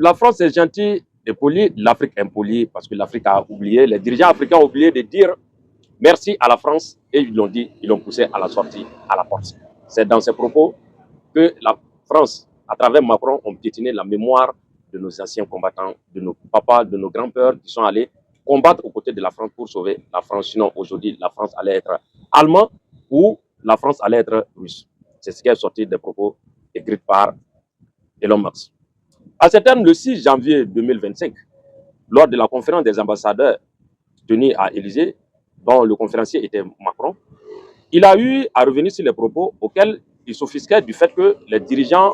la France est gentille et polie, l'Afrique impolie parce que l'Afrique a oublié, les dirigeants africains ont oublié de dire merci à la France et ils l'ont dit, ils l'ont poussé à la sortie, à la force. C'est dans ces propos que la France, à travers Macron, ont piétiné la mémoire de nos anciens combattants, de nos papas, de nos grands-pères qui sont allés combattre aux côtés de la France pour sauver la France. Sinon, aujourd'hui, la France allait être allemande ou la France allait être russe. C'est ce qui est sorti des propos écrits par Elon Musk. À ce terme, le 6 janvier 2025, lors de la conférence des ambassadeurs tenue à Élysée, dont le conférencier était Macron, il a eu à revenir sur les propos auxquels il s'offusquait du fait que les dirigeants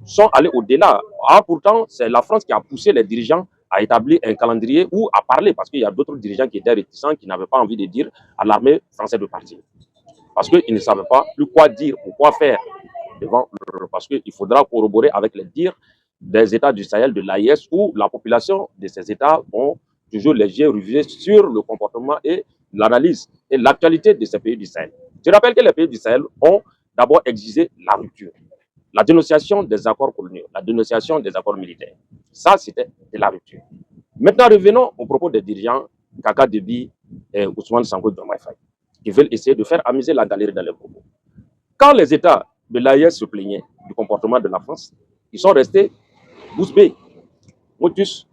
sont allés au-delà. Ah, pourtant, c'est la France qui a poussé les dirigeants à établir un calendrier ou à parler, parce qu'il y a d'autres dirigeants qui étaient réticents, qui n'avaient pas envie de dire à l'armée française de partir. Parce qu'ils ne savaient pas plus quoi dire ou quoi faire devant, parce qu'il faudra corroborer avec les dires des États du Sahel, de l'AIS, où la population de ces États ont toujours les yeux rivés sur le comportement et l'analyse et l'actualité de ces pays du Sahel. Je rappelle que les pays du Sahel ont d'abord exigé la rupture, la dénonciation des accords coloniaux, la dénonciation des accords militaires. Ça, c'était de la rupture. Maintenant, revenons aux propos des dirigeants Kaka Debi et Ousmane Sanko Diomaye Faye, qui veulent essayer de faire amuser la galerie dans les propos. Quand les États de l'AIS se plaignaient du comportement de la France, ils sont restés bouche bée, motus,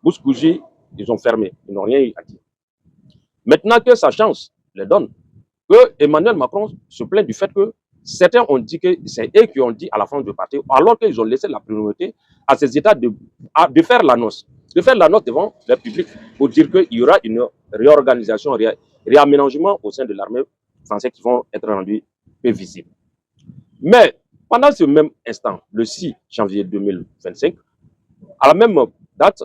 bouche cousue, ils ont fermé, ils n'ont rien eu à dire. Maintenant que ça change, les donne, que Emmanuel Macron se plaint du fait que certains ont dit que c'est eux qui ont dit à la France de partir, alors qu'ils ont laissé la priorité à ces États de faire l'annonce. De faire l'annonce devant le public pour dire qu'il y aura une réorganisation, réaménagement au sein de l'armée française qui vont être rendus peu visibles. Mais pendant ce même instant, le 6 janvier 2025, à la même date,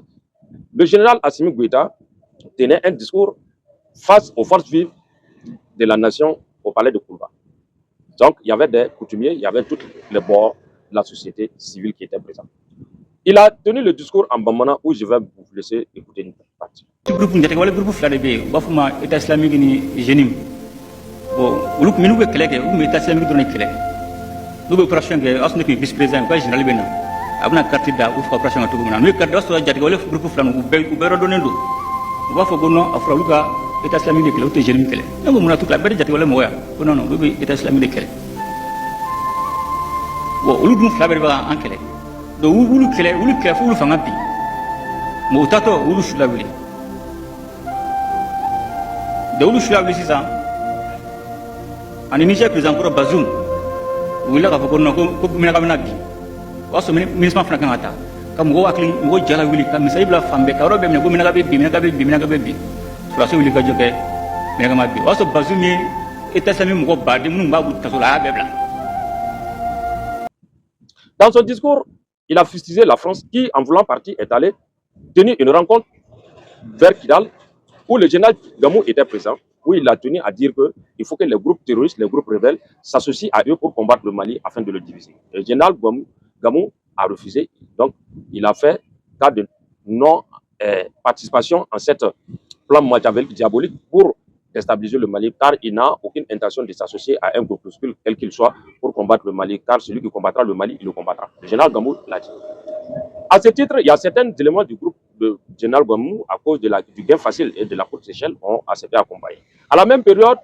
le général Assimi Goïta tenait un discours face aux forces vives de la nation au palais de Koulba. Donc, il y avait des coutumiers, il y avait tous les bords de la société civile qui étaient présents. Il a tenu le discours en Bamana où je vais vous laisser écouter une partie. Le groupe État islamique ni Génim. Bon, nous sommes l'État islamique de l'État. Nous sommes opération que vice-président, quoi, général Bena. Abna carte da ou opération tout le monde. Nous carte d'osso jati wala groupe flan ou be redonner do. On va faire non afraluka État islamique de l'État Génim kele. Nous mona tout la bête jati wala moya. Non non, oui État islamique de kele. Bon, nous nous flaber ba en kele. Do wulu kele fu fanga bi. Mo tato wulu shulabili. De wulu shulabili sisa. Ani Niger président pour Bazoum. Wula ka ko non ko mina ka mina bi. Waso ministre fana kan ata. Ka mo akli mo jala wuli ka misali bla fambe ka robe mina ko mina ka be. Surasi wuli ka joke mina ka ma bi. Waso Bazoum État islamique mo ba de mun ba bu kasola be bla. Dans son discours, il a fustigé la France qui, en voulant partir, est allée tenir une rencontre vers Kidal où le général Gamou était présent, où il a tenu à dire qu'il faut que les groupes terroristes, les groupes rebelles s'associent à eux pour combattre le Mali afin de le diviser. Le général Gamou a refusé, donc il a fait cas de non-participation en cette plan machiavélique diabolique pour déstabiliser le Mali, car il n'a aucune intention de s'associer à un groupuscule, quel qu'il soit, pour combattre le Mali, car celui qui combattra le Mali, il le combattra. Le général Gamou l'a dit. À ce titre, il y a certains éléments du groupe de général Gamou, à cause du gain facile et de la courte échelle, ont accepté à combattre. À la même période,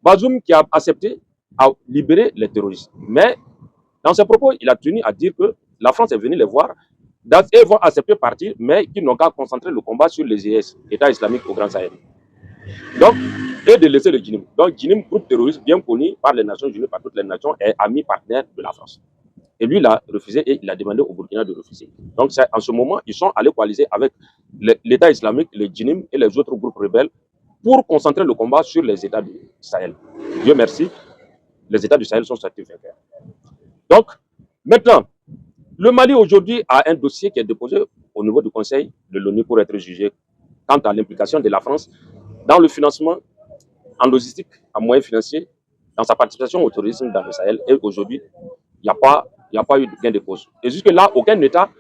Bazoum qui a accepté à libérer les terroristes. Mais dans ses propos, il a tenu à dire que la France est venue les voir, et vont accepter partir, mais qu'ils n'ont qu'à concentrer le combat sur les IS, État islamique au Grand Sahel. Donc, et de laisser le Djinim. Donc, Djinim, groupe terroriste bien connu par les Nations Unies, par toutes les nations, est ami partenaire de la France. Et lui, il a refusé et il a demandé au Burkina de refuser. Donc, en ce moment, ils sont allés coaliser avec l'État islamique, le Djinim et les autres groupes rebelles pour concentrer le combat sur les États du Sahel. Dieu merci, les États du Sahel sont sortis vainqueurs. Donc, maintenant, le Mali aujourd'hui a un dossier qui est déposé au niveau du Conseil de l'ONU pour être jugé quant à l'implication de la France dans le financement en logistique, en moyens financiers, dans sa participation au terrorisme dans le Sahel. Et aujourd'hui, il n'y a pas eu de gain de cause. Et jusque-là, aucun État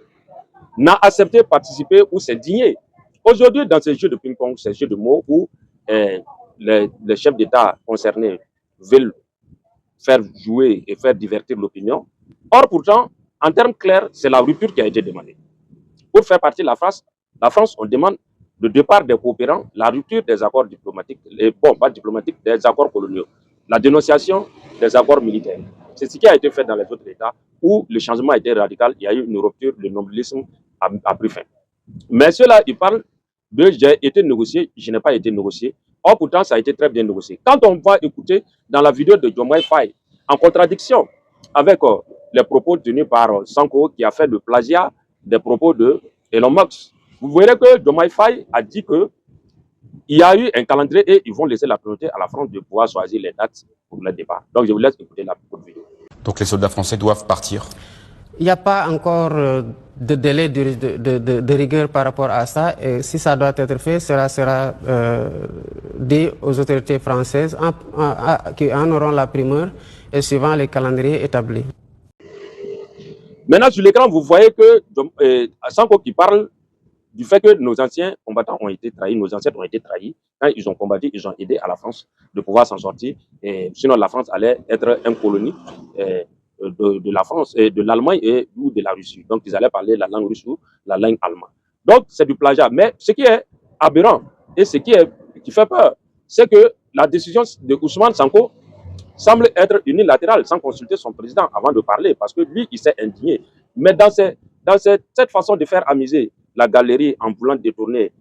n'a accepté de participer ou s'est digné. Aujourd'hui, dans ces jeux de ping-pong, ces jeux de mots où les chefs d'État concernés veulent faire jouer et faire divertir l'opinion. Or, pourtant, en termes clairs, c'est la rupture qui a été demandée. pour faire partie de la France, on demande le départ des coopérants, la rupture des accords diplomatiques, bon, pas diplomatiques, des accords coloniaux, la dénonciation des accords militaires. C'est ce qui a été fait dans les autres États où le changement a été radical, il y a eu une rupture, le nobilisme a pris fin. Mais ceux-là, ils parlent de j'ai été négocié, je n'ai pas été négocié. Or, pourtant, ça a été très bien négocié. Quand on va écouter dans la vidéo de Diomaye Faye, en contradiction avec les propos tenus par Sanko, qui a fait le plagiat des propos de Elon Musk, vous verrez que Diomaye Faye a dit que il y a eu un calendrier et ils vont laisser la priorité à la France de pouvoir choisir les dates pour le départ. Donc, je vous laisse écouter la vidéo. Donc, les soldats français doivent partir. Il n'y a pas encore de délai de rigueur par rapport à ça. Et si ça doit être fait, cela sera dit aux autorités françaises qui en auront la primeur et suivant les calendriers établis. Maintenant, sur l'écran, vous voyez que Sanko qui parle du fait que nos anciens combattants ont été trahis, nos ancêtres ont été trahis. Quand ils ont combattu, ils ont aidé à la France de pouvoir s'en sortir. Et sinon, la France allait être une colonie de la France, et de l'Allemagne ou de la Russie. Donc, ils allaient parler la langue russe ou la langue allemande. Donc, c'est du plagiat. Mais ce qui est aberrant et ce qui fait peur, c'est que la décision de Ousmane Sanko semble être unilatérale, sans consulter son président avant de parler, parce que lui, il s'est indigné. Mais dans cette façon de faire amuser la galerie en voulant détourner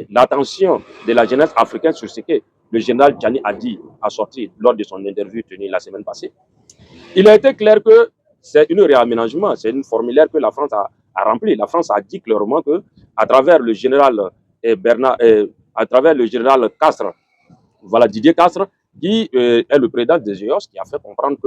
l'attention de la jeunesse africaine sur ce que le général Tchani a sorti lors de son interview tenue la semaine passée, il a été clair que c'est un réaménagement, c'est une formulaire que la France a rempli. La France a dit clairement que à travers le général Castres, voilà Didier Castres, qui est le président des GEOS, qui a fait comprendre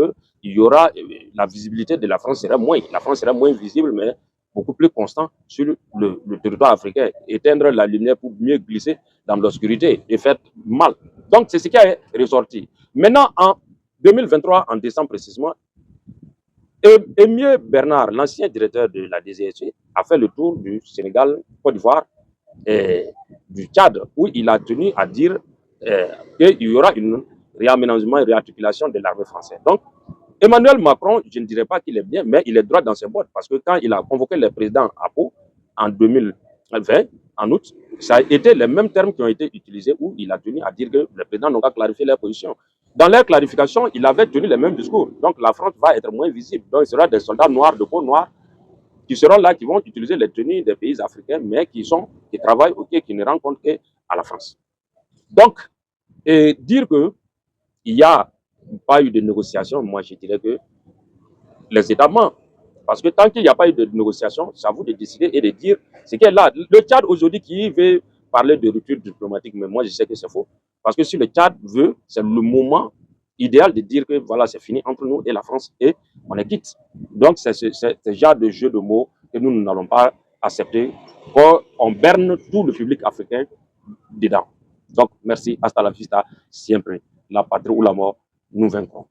qu'il y aura la visibilité de la France serait moins. La France serait moins visible, mais beaucoup plus constant sur le territoire africain. Éteindre la lumière pour mieux glisser dans l'obscurité et faire mal. Donc, c'est ce qui a ressorti. Maintenant, en 2023, en décembre précisément, Émier Bernard, l'ancien directeur de la DGSE, a fait le tour du Sénégal, Côte d'Ivoire et du Tchad, où il a tenu à dire qu'il y aura un réaménagement et réarticulation de l'armée française. Donc, Emmanuel Macron, je ne dirais pas qu'il est bien, mais il est droit dans ses bottes, parce que quand il a convoqué le président à Pau en 2020, en août, ça a été les mêmes termes qui ont été utilisés, où il a tenu à dire que le président n'a qu'à clarifier leur position. Dans leur clarification, il avait tenu les mêmes discours. Donc la France va être moins visible. Donc ce sera des soldats noirs, de peau noire, qui seront là, qui vont utiliser les tenues des pays africains, mais qui travaillent, qui ne rendent compte qu'à la France. Donc, dire qu'il n'y a pas eu de négociation, moi je dirais que les États membres, parce que tant qu'il n'y a pas eu de négociation, c'est à vous de décider et de dire ce qui est là. Le Tchad aujourd'hui qui veut parler de rupture diplomatique, mais moi je sais que c'est faux. Parce que si le Tchad veut, c'est le moment idéal de dire que voilà, c'est fini entre nous et la France et on est quitte. Donc c'est ce genre de jeu de mots que nous n'allons pas accepter, qu'on berne tout le public africain dedans. Donc merci, hasta la vista, siempre, la patrie ou la mort, nous vaincrons.